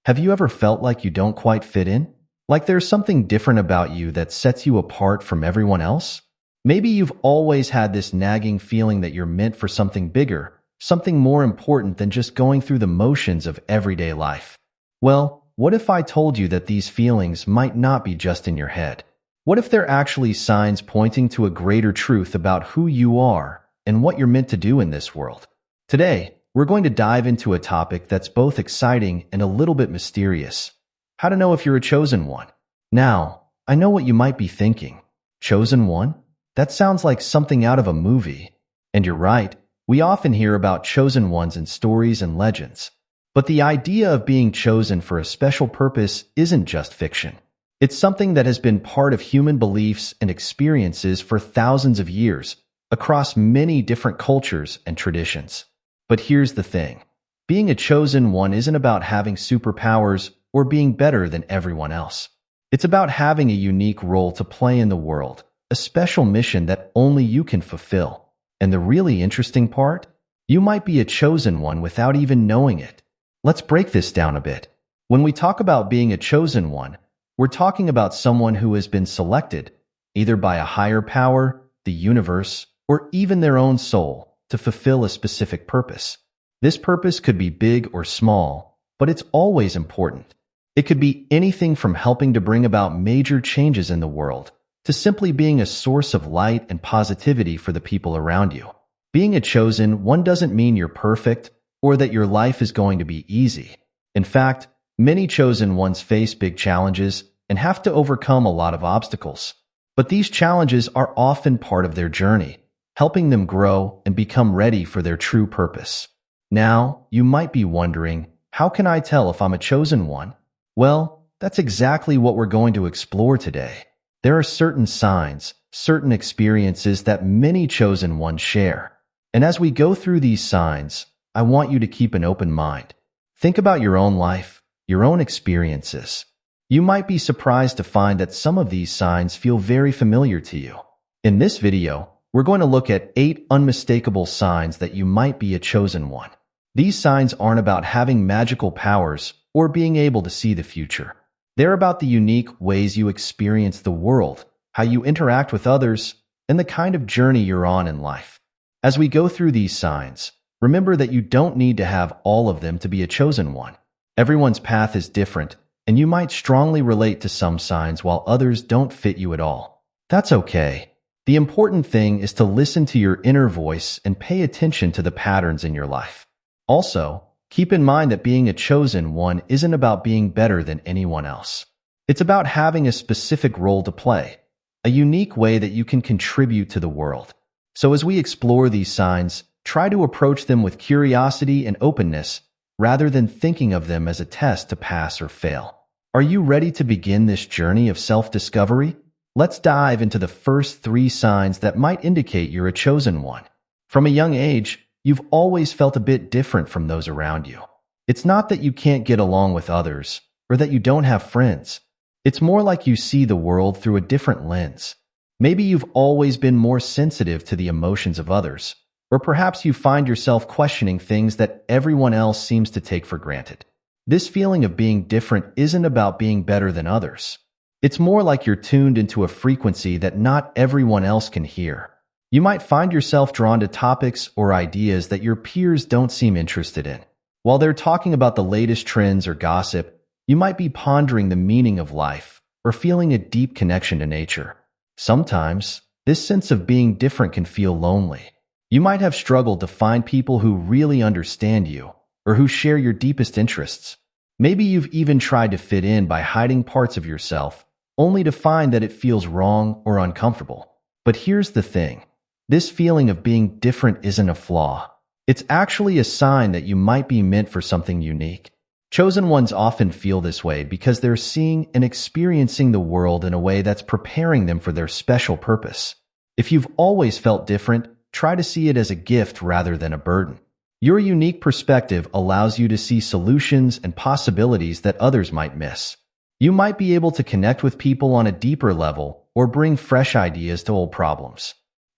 Have you ever felt like you don't quite fit in? Like there's something different about you that sets you apart from everyone else? Maybe you've always had this nagging feeling that you're meant for something bigger, something more important than just going through the motions of everyday life. Well, what if I told you that these feelings might not be just in your head? What if they're actually signs pointing to a greater truth about who you are and what you're meant to do in this world? Today, we're going to dive into a topic that's both exciting and a little bit mysterious. How to know if you're a chosen one. Now, I know what you might be thinking. Chosen one? That sounds like something out of a movie. And you're right, we often hear about chosen ones in stories and legends. But the idea of being chosen for a special purpose isn't just fiction. It's something that has been part of human beliefs and experiences for thousands of years, across many different cultures and traditions. But here's the thing. Being a chosen one isn't about having superpowers or being better than everyone else. It's about having a unique role to play in the world, a special mission that only you can fulfill. And the really interesting part? You might be a chosen one without even knowing it. Let's break this down a bit. When we talk about being a chosen one, we're talking about someone who has been selected, either by a higher power, the universe, or even their own soul, to fulfill a specific purpose. This purpose could be big or small, but it's always important. It could be anything from helping to bring about major changes in the world, to simply being a source of light and positivity for the people around you. Being a chosen one doesn't mean you're perfect or that your life is going to be easy. In fact, many chosen ones face big challenges and have to overcome a lot of obstacles. But these challenges are often part of their journey, helping them grow and become ready for their true purpose. Now, you might be wondering, how can I tell if I'm a chosen one? Well, that's exactly what we're going to explore today. There are certain signs, certain experiences that many chosen ones share. And as we go through these signs, I want you to keep an open mind. Think about your own life, your own experiences. You might be surprised to find that some of these signs feel very familiar to you. In this video, we're going to look at 8 unmistakable signs that you might be a chosen one. These signs aren't about having magical powers or being able to see the future. They're about the unique ways you experience the world, how you interact with others, and the kind of journey you're on in life. As we go through these signs, remember that you don't need to have all of them to be a chosen one. Everyone's path is different, and you might strongly relate to some signs while others don't fit you at all. That's okay. The important thing is to listen to your inner voice and pay attention to the patterns in your life. Also, keep in mind that being a chosen one isn't about being better than anyone else. It's about having a specific role to play, a unique way that you can contribute to the world. So as we explore these signs, try to approach them with curiosity and openness rather than thinking of them as a test to pass or fail. Are you ready to begin this journey of self-discovery? Let's dive into the first 3 signs that might indicate you're a chosen one. From a young age, you've always felt a bit different from those around you. It's not that you can't get along with others or that you don't have friends. It's more like you see the world through a different lens. Maybe you've always been more sensitive to the emotions of others, or perhaps you find yourself questioning things that everyone else seems to take for granted. This feeling of being different isn't about being better than others. It's more like you're tuned into a frequency that not everyone else can hear. You might find yourself drawn to topics or ideas that your peers don't seem interested in. While they're talking about the latest trends or gossip, you might be pondering the meaning of life or feeling a deep connection to nature. Sometimes, this sense of being different can feel lonely. You might have struggled to find people who really understand you or who share your deepest interests. Maybe you've even tried to fit in by hiding parts of yourself, only to find that it feels wrong or uncomfortable. But here's the thing. This feeling of being different isn't a flaw. It's actually a sign that you might be meant for something unique. Chosen ones often feel this way because they're seeing and experiencing the world in a way that's preparing them for their special purpose. If you've always felt different, try to see it as a gift rather than a burden. Your unique perspective allows you to see solutions and possibilities that others might miss. You might be able to connect with people on a deeper level or bring fresh ideas to old problems.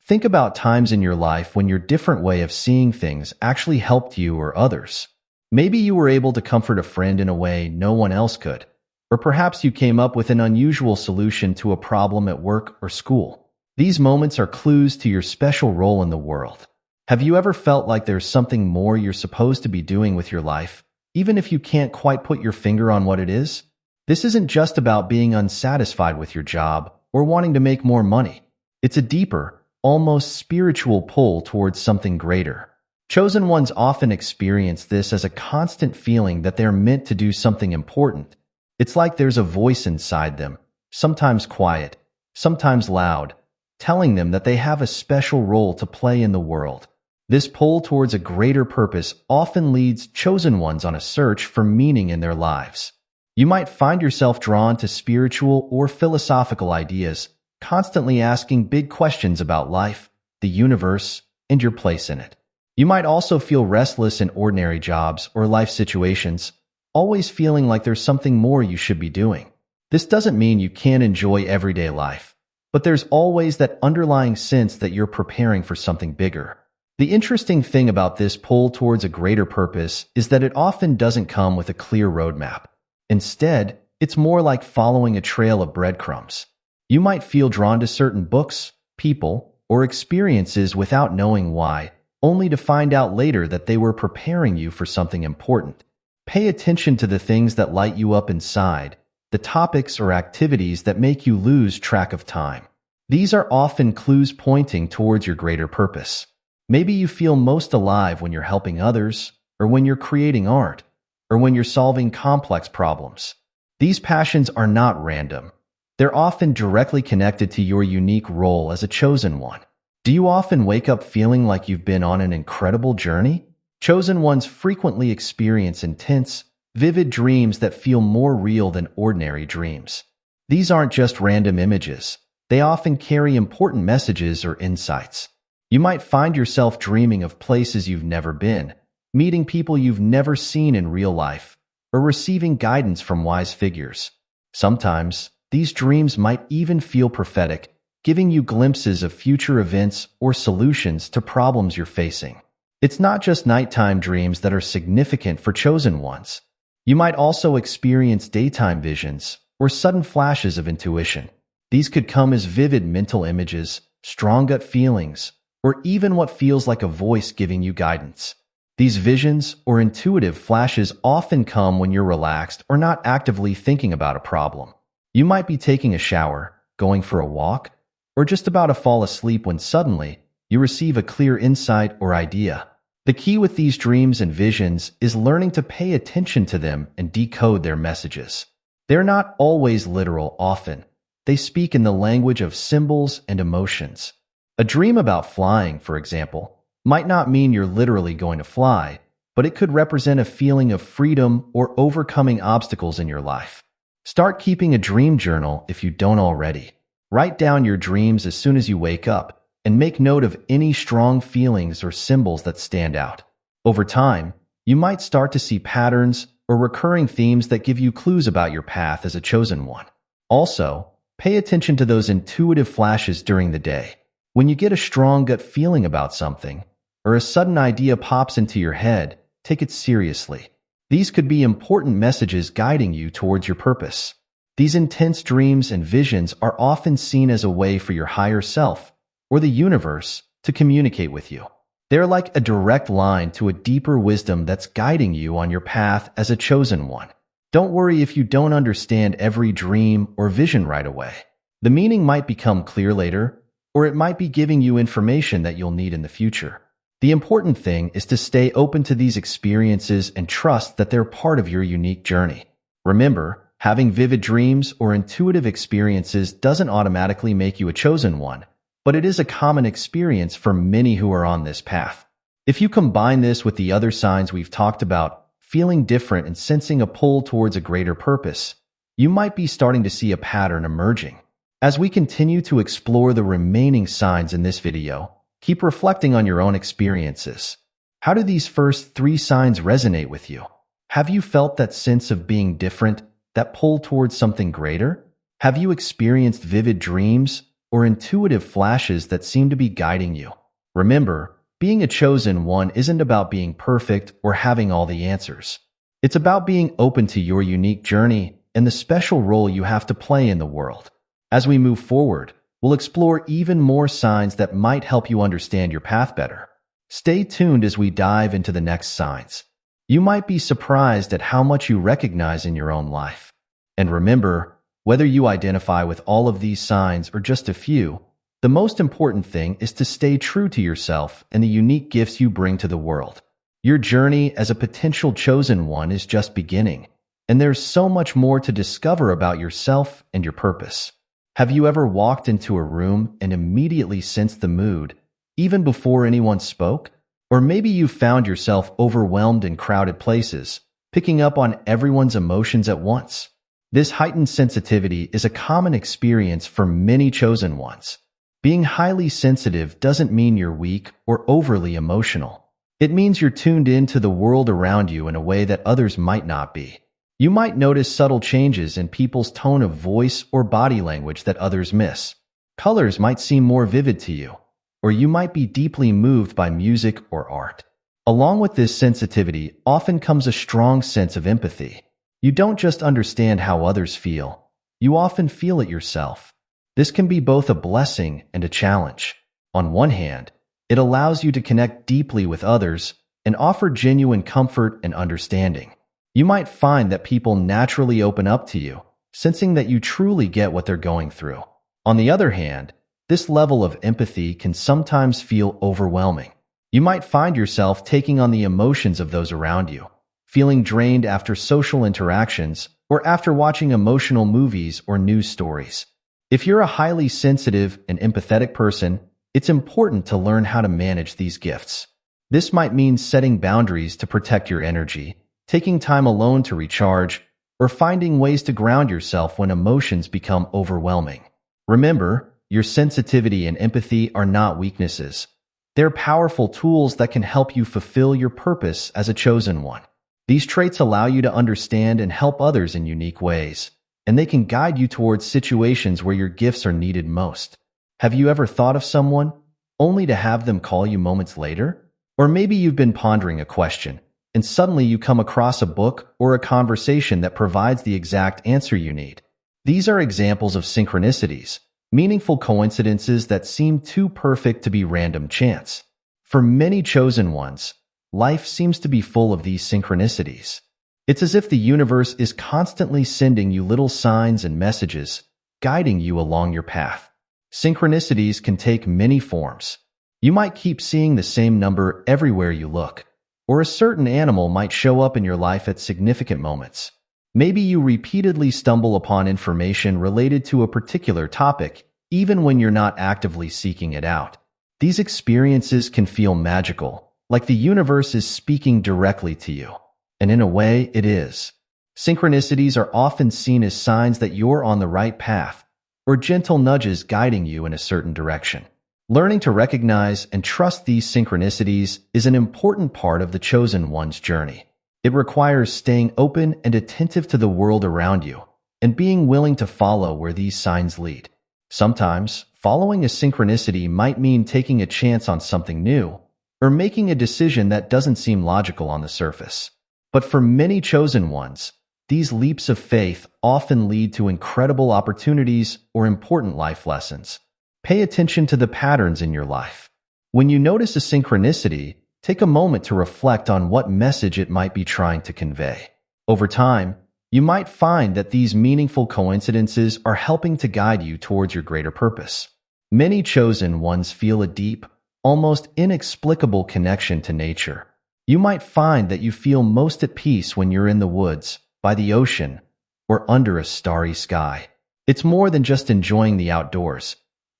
Think about times in your life when your different way of seeing things actually helped you or others. Maybe you were able to comfort a friend in a way no one else could. Or perhaps you came up with an unusual solution to a problem at work or school. These moments are clues to your special role in the world. Have you ever felt like there's something more you're supposed to be doing with your life, even if you can't quite put your finger on what it is? This isn't just about being unsatisfied with your job or wanting to make more money. It's a deeper, almost spiritual pull towards something greater. Chosen ones often experience this as a constant feeling that they're meant to do something important. It's like there's a voice inside them, sometimes quiet, sometimes loud, telling them that they have a special role to play in the world. This pull towards a greater purpose often leads chosen ones on a search for meaning in their lives. You might find yourself drawn to spiritual or philosophical ideas, constantly asking big questions about life, the universe, and your place in it. You might also feel restless in ordinary jobs or life situations, always feeling like there's something more you should be doing. This doesn't mean you can't enjoy everyday life, but there's always that underlying sense that you're preparing for something bigger. The interesting thing about this pull towards a greater purpose is that it often doesn't come with a clear roadmap. Instead, it's more like following a trail of breadcrumbs. You might feel drawn to certain books, people, or experiences without knowing why, only to find out later that they were preparing you for something important. Pay attention to the things that light you up inside, the topics or activities that make you lose track of time. These are often clues pointing towards your greater purpose. Maybe you feel most alive when you're helping others, or when you're creating art, or when you're solving complex problems. These passions are not random. They're often directly connected to your unique role as a chosen one. Do you often wake up feeling like you've been on an incredible journey? Chosen ones frequently experience intense, vivid dreams that feel more real than ordinary dreams. These aren't just random images. They often carry important messages or insights. You might find yourself dreaming of places you've never been, meeting people you've never seen in real life, or receiving guidance from wise figures. Sometimes, these dreams might even feel prophetic, giving you glimpses of future events or solutions to problems you're facing. It's not just nighttime dreams that are significant for chosen ones. You might also experience daytime visions or sudden flashes of intuition. These could come as vivid mental images, strong gut feelings, or even what feels like a voice giving you guidance. These visions or intuitive flashes often come when you're relaxed or not actively thinking about a problem. You might be taking a shower, going for a walk, or just about to fall asleep when suddenly you receive a clear insight or idea. The key with these dreams and visions is learning to pay attention to them and decode their messages. They're not always literal often. They speak in the language of symbols and emotions. A dream about flying, for example, might not mean you're literally going to fly, but it could represent a feeling of freedom or overcoming obstacles in your life. Start keeping a dream journal if you don't already. Write down your dreams as soon as you wake up, and make note of any strong feelings or symbols that stand out. Over time, you might start to see patterns or recurring themes that give you clues about your path as a chosen one. Also, pay attention to those intuitive flashes during the day. When you get a strong gut feeling about something, or a sudden idea pops into your head, take it seriously. These could be important messages guiding you towards your purpose. These intense dreams and visions are often seen as a way for your higher self, or the universe, to communicate with you. They're like a direct line to a deeper wisdom that's guiding you on your path as a chosen one. Don't worry if you don't understand every dream or vision right away. The meaning might become clear later, or it might be giving you information that you'll need in the future. The important thing is to stay open to these experiences and trust that they're part of your unique journey. Remember, having vivid dreams or intuitive experiences doesn't automatically make you a chosen one, but it is a common experience for many who are on this path. If you combine this with the other signs we've talked about, feeling different and sensing a pull towards a greater purpose, you might be starting to see a pattern emerging. As we continue to explore the remaining signs in this video, keep reflecting on your own experiences. How do these first 3 signs resonate with you? Have you felt that sense of being different, that pull towards something greater? Have you experienced vivid dreams or intuitive flashes that seem to be guiding you? Remember, Being a chosen one isn't about being perfect or having all the answers. It's about being open to your unique journey and the special role you have to play in the world. As we move forward, we'll explore even more signs that might help you understand your path better. Stay tuned as we dive into the next signs. You might be surprised at how much you recognize in your own life. And remember, whether you identify with all of these signs or just a few, the most important thing is to stay true to yourself and the unique gifts you bring to the world. Your journey as a potential chosen one is just beginning, and there's so much more to discover about yourself and your purpose. Have you ever walked into a room and immediately sensed the mood, even before anyone spoke? Or maybe you found yourself overwhelmed in crowded places, picking up on everyone's emotions at once. This heightened sensitivity is a common experience for many chosen ones. Being highly sensitive doesn't mean you're weak or overly emotional. It means you're tuned into the world around you in a way that others might not be. You might notice subtle changes in people's tone of voice or body language that others miss. Colors might seem more vivid to you, or you might be deeply moved by music or art. Along with this sensitivity often comes a strong sense of empathy. You don't just understand how others feel, you often feel it yourself. This can be both a blessing and a challenge. On one hand, it allows you to connect deeply with others and offer genuine comfort and understanding. You might find that people naturally open up to you, sensing that you truly get what they're going through. On the other hand, this level of empathy can sometimes feel overwhelming. You might find yourself taking on the emotions of those around you, feeling drained after social interactions or after watching emotional movies or news stories. If you're a highly sensitive and empathetic person, it's important to learn how to manage these gifts. This might mean setting boundaries to protect your energy, taking time alone to recharge, or finding ways to ground yourself when emotions become overwhelming. Remember, your sensitivity and empathy are not weaknesses. They're powerful tools that can help you fulfill your purpose as a chosen one. These traits allow you to understand and help others in unique ways, and they can guide you towards situations where your gifts are needed most. Have you ever thought of someone, only to have them call you moments later? Or maybe you've been pondering a question, and suddenly you come across a book or a conversation that provides the exact answer you need. These are examples of synchronicities, meaningful coincidences that seem too perfect to be random chance. For many chosen ones, life seems to be full of these synchronicities. It's as if the universe is constantly sending you little signs and messages, guiding you along your path. Synchronicities can take many forms. You might keep seeing the same number everywhere you look, or a certain animal might show up in your life at significant moments. Maybe you repeatedly stumble upon information related to a particular topic, even when you're not actively seeking it out. These experiences can feel magical, like the universe is speaking directly to you. And in a way, it is. Synchronicities are often seen as signs that you're on the right path, or gentle nudges guiding you in a certain direction. Learning to recognize and trust these synchronicities is an important part of the chosen one's journey. It requires staying open and attentive to the world around you, and being willing to follow where these signs lead. Sometimes, following a synchronicity might mean taking a chance on something new, or making a decision that doesn't seem logical on the surface. But for many chosen ones, these leaps of faith often lead to incredible opportunities or important life lessons. Pay attention to the patterns in your life. When you notice a synchronicity, take a moment to reflect on what message it might be trying to convey. Over time, you might find that these meaningful coincidences are helping to guide you towards your greater purpose. Many chosen ones feel a deep, almost inexplicable connection to nature. You might find that you feel most at peace when you're in the woods, by the ocean, or under a starry sky. It's more than just enjoying the outdoors.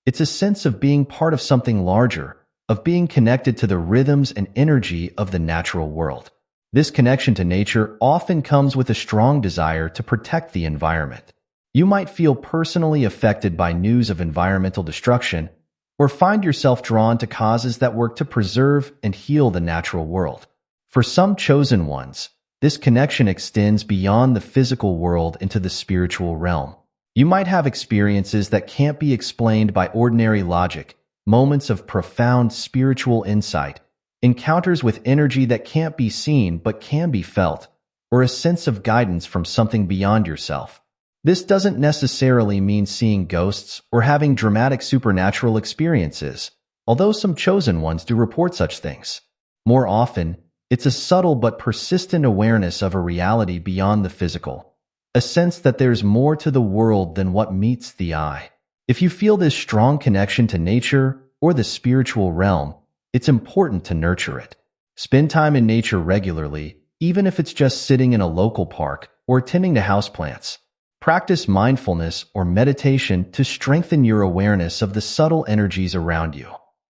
It's a sense of being part of something larger, of being connected to the rhythms and energy of the natural world. This connection to nature often comes with a strong desire to protect the environment. You might feel personally affected by news of environmental destruction, or find yourself drawn to causes that work to preserve and heal the natural world. For some chosen ones, this connection extends beyond the physical world into the spiritual realm. You might have experiences that can't be explained by ordinary logic, moments of profound spiritual insight, encounters with energy that can't be seen but can be felt, or a sense of guidance from something beyond yourself. This doesn't necessarily mean seeing ghosts or having dramatic supernatural experiences, although some chosen ones do report such things. More often, it's a subtle but persistent awareness of a reality beyond the physical, a sense that there's more to the world than what meets the eye. If you feel this strong connection to nature or the spiritual realm, it's important to nurture it. Spend time in nature regularly, even if it's just sitting in a local park or tending to houseplants. Practice mindfulness or meditation to strengthen your awareness of the subtle energies around you.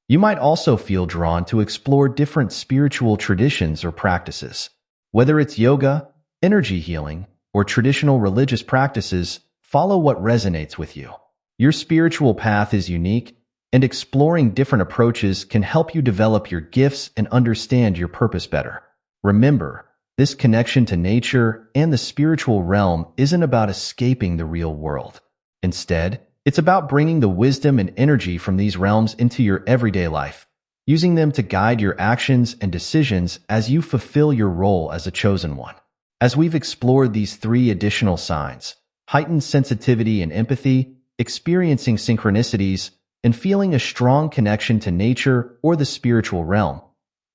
You might also feel drawn to explore different spiritual traditions or practices. Whether it's yoga, energy healing, or traditional religious practices, follow what resonates with you. Your spiritual path is unique, and exploring different approaches can help you develop your gifts and understand your purpose better. Remember, this connection to nature and the spiritual realm isn't about escaping the real world. Instead, it's about bringing the wisdom and energy from these realms into your everyday life, using them to guide your actions and decisions as you fulfill your role as a chosen one. As we've explored these 3 additional signs, heightened sensitivity and empathy, experiencing synchronicities, and feeling a strong connection to nature or the spiritual realm,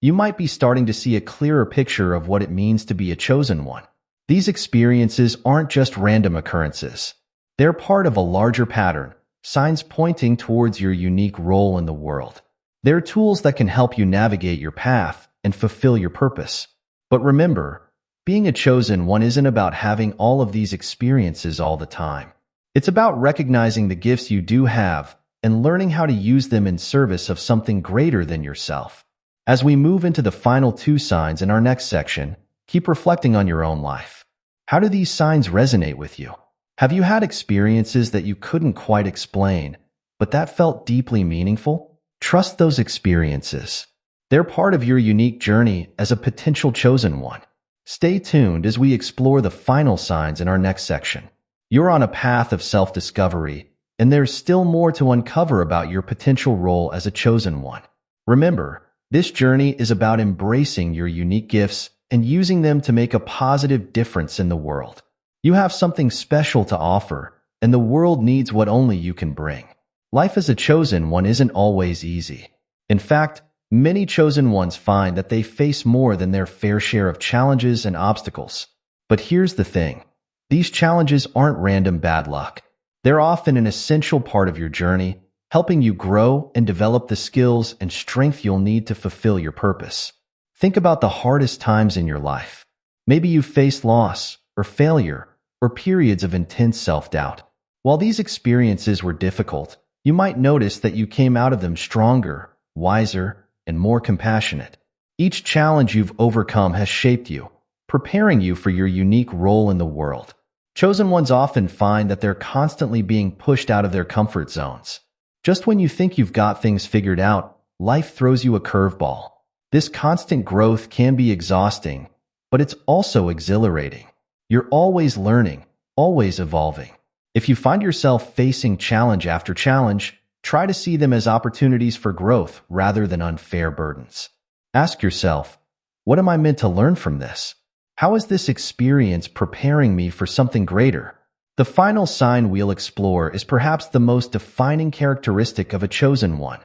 you might be starting to see a clearer picture of what it means to be a chosen one. These experiences aren't just random occurrences. They're part of a larger pattern, signs pointing towards your unique role in the world. They're tools that can help you navigate your path and fulfill your purpose. But remember, being a chosen one isn't about having all of these experiences all the time. It's about recognizing the gifts you do have and learning how to use them in service of something greater than yourself. As we move into the final 2 signs in our next section, keep reflecting on your own life. How do these signs resonate with you? Have you had experiences that you couldn't quite explain, but that felt deeply meaningful? Trust those experiences. They're part of your unique journey as a potential chosen one. Stay tuned as we explore the final signs in our next section. You're on a path of self-discovery, and there's still more to uncover about your potential role as a chosen one. Remember, this journey is about embracing your unique gifts and using them to make a positive difference in the world. You have something special to offer, and the world needs what only you can bring. Life as a chosen one isn't always easy. In fact, many chosen ones find that they face more than their fair share of challenges and obstacles. But here's the thing. These challenges aren't random bad luck. They're often an essential part of your journey, helping you grow and develop the skills and strength you'll need to fulfill your purpose. Think about the hardest times in your life. Maybe you've faced loss or failure or periods of intense self-doubt. While these experiences were difficult, you might notice that you came out of them stronger, wiser, and more compassionate. Each challenge you've overcome has shaped you, preparing you for your unique role in the world. Chosen ones often find that they're constantly being pushed out of their comfort zones. Just when you think you've got things figured out, life throws you a curveball. This constant growth can be exhausting, but it's also exhilarating. You're always learning, always evolving. If you find yourself facing challenge after challenge, try to see them as opportunities for growth rather than unfair burdens. Ask yourself, what am I meant to learn from this? How is this experience preparing me for something greater? The final sign we'll explore is perhaps the most defining characteristic of a chosen one.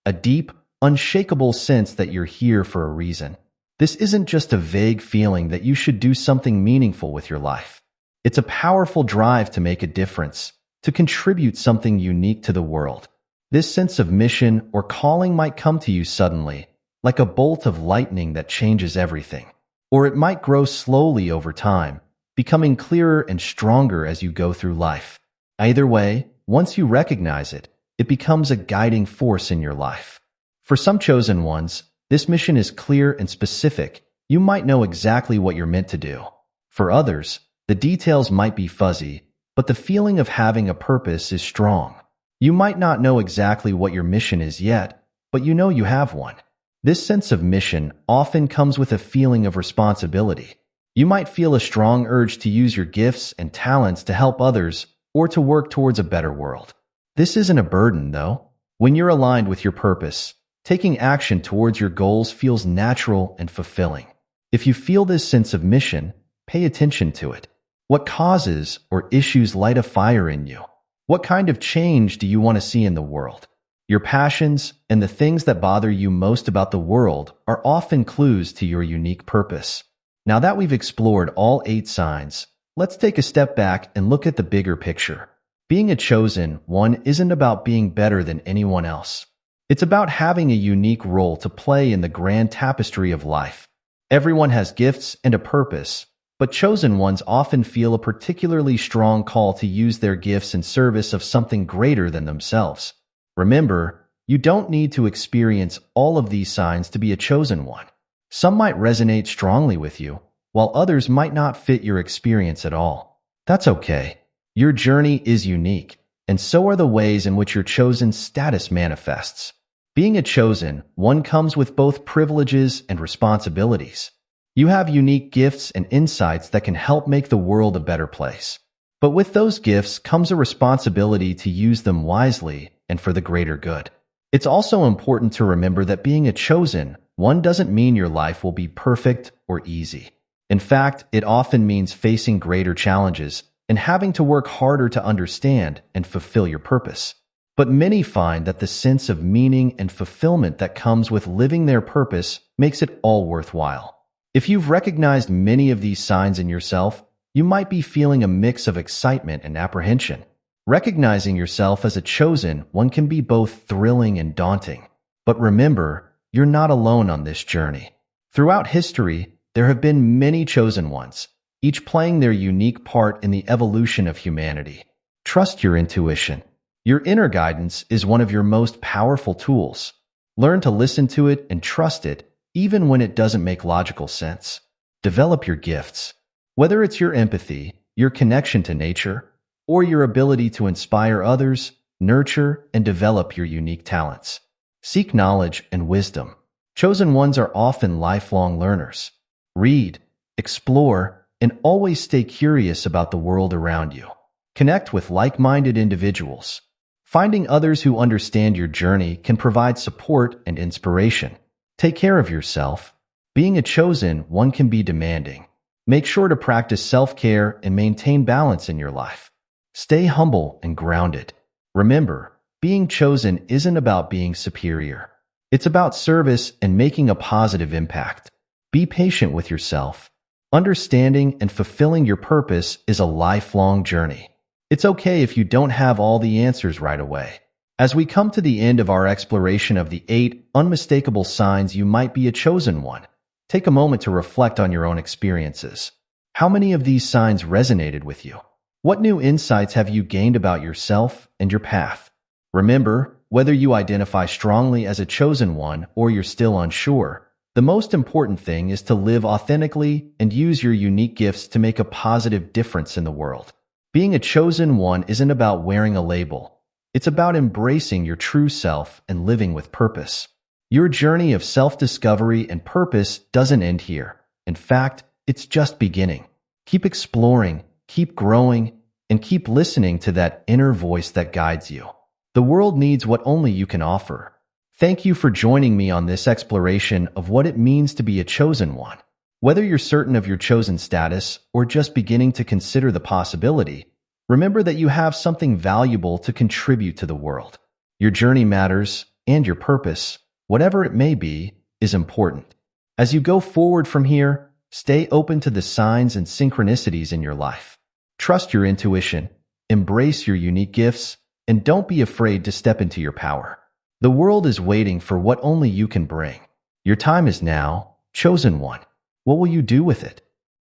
A deep, unshakable sense that you're here for a reason. This isn't just a vague feeling that you should do something meaningful with your life. It's a powerful drive to make a difference, to contribute something unique to the world. This sense of mission or calling might come to you suddenly, like a bolt of lightning that changes everything. Or it might grow slowly over time, becoming clearer and stronger as you go through life. Either way, once you recognize it, it becomes a guiding force in your life. For some chosen ones, this mission is clear and specific. You might know exactly what you're meant to do. For others, the details might be fuzzy, but the feeling of having a purpose is strong. You might not know exactly what your mission is yet, but you know you have one. This sense of mission often comes with a feeling of responsibility. You might feel a strong urge to use your gifts and talents to help others or to work towards a better world. This isn't a burden, though. When you're aligned with your purpose, Taking action towards your goals feels natural and fulfilling. If you feel this sense of mission, pay attention to it. What causes or issues light a fire in you? What kind of change do you want to see in the world? Your passions and the things that bother you most about the world are often clues to your unique purpose. Now that we've explored all 8 signs, let's take a step back and look at the bigger picture. Being a chosen one isn't about being better than anyone else. It's about having a unique role to play in the grand tapestry of life. Everyone has gifts and a purpose, but chosen ones often feel a particularly strong call to use their gifts in service of something greater than themselves. Remember, you don't need to experience all of these signs to be a chosen one. Some might resonate strongly with you, while others might not fit your experience at all. That's okay. Your journey is unique, and so are the ways in which your chosen status manifests. Being a chosen one comes with both privileges and responsibilities. You have unique gifts and insights that can help make the world a better place. But with those gifts comes a responsibility to use them wisely and for the greater good. It's also important to remember that being a chosen one doesn't mean your life will be perfect or easy. In fact, it often means facing greater challenges and having to work harder to understand and fulfill your purpose. But many find that the sense of meaning and fulfillment that comes with living their purpose makes it all worthwhile. If you've recognized many of these signs in yourself, you might be feeling a mix of excitement and apprehension. Recognizing yourself as a chosen one can be both thrilling and daunting. But remember, you're not alone on this journey. Throughout history, there have been many chosen ones, each playing their unique part in the evolution of humanity. Trust your intuition. Your inner guidance is one of your most powerful tools. Learn to listen to it and trust it, even when it doesn't make logical sense. Develop your gifts. Whether it's your empathy, your connection to nature, or your ability to inspire others, nurture and develop your unique talents. Seek knowledge and wisdom. Chosen ones are often lifelong learners. Read, explore, and always stay curious about the world around you. Connect with like-minded individuals. Finding others who understand your journey can provide support and inspiration. Take care of yourself. Being a chosen one can be demanding. Make sure to practice self-care and maintain balance in your life. Stay humble and grounded. Remember, being chosen isn't about being superior. It's about service and making a positive impact. Be patient with yourself. Understanding and fulfilling your purpose is a lifelong journey. It's okay if you don't have all the answers right away. As we come to the end of our exploration of the 8 unmistakable signs you might be a chosen one, take a moment to reflect on your own experiences. How many of these signs resonated with you? What new insights have you gained about yourself and your path? Remember, whether you identify strongly as a chosen one or you're still unsure, the most important thing is to live authentically and use your unique gifts to make a positive difference in the world. Being a chosen one isn't about wearing a label. It's about embracing your true self and living with purpose. Your journey of self-discovery and purpose doesn't end here. In fact, it's just beginning. Keep exploring, keep growing, and keep listening to that inner voice that guides you. The world needs what only you can offer. Thank you for joining me on this exploration of what it means to be a chosen one. Whether you're certain of your chosen status or just beginning to consider the possibility, remember that you have something valuable to contribute to the world. Your journey matters, and your purpose, whatever it may be, is important. As you go forward from here, stay open to the signs and synchronicities in your life. Trust your intuition, embrace your unique gifts, and don't be afraid to step into your power. The world is waiting for what only you can bring. Your time is now, chosen one. What will you do with it?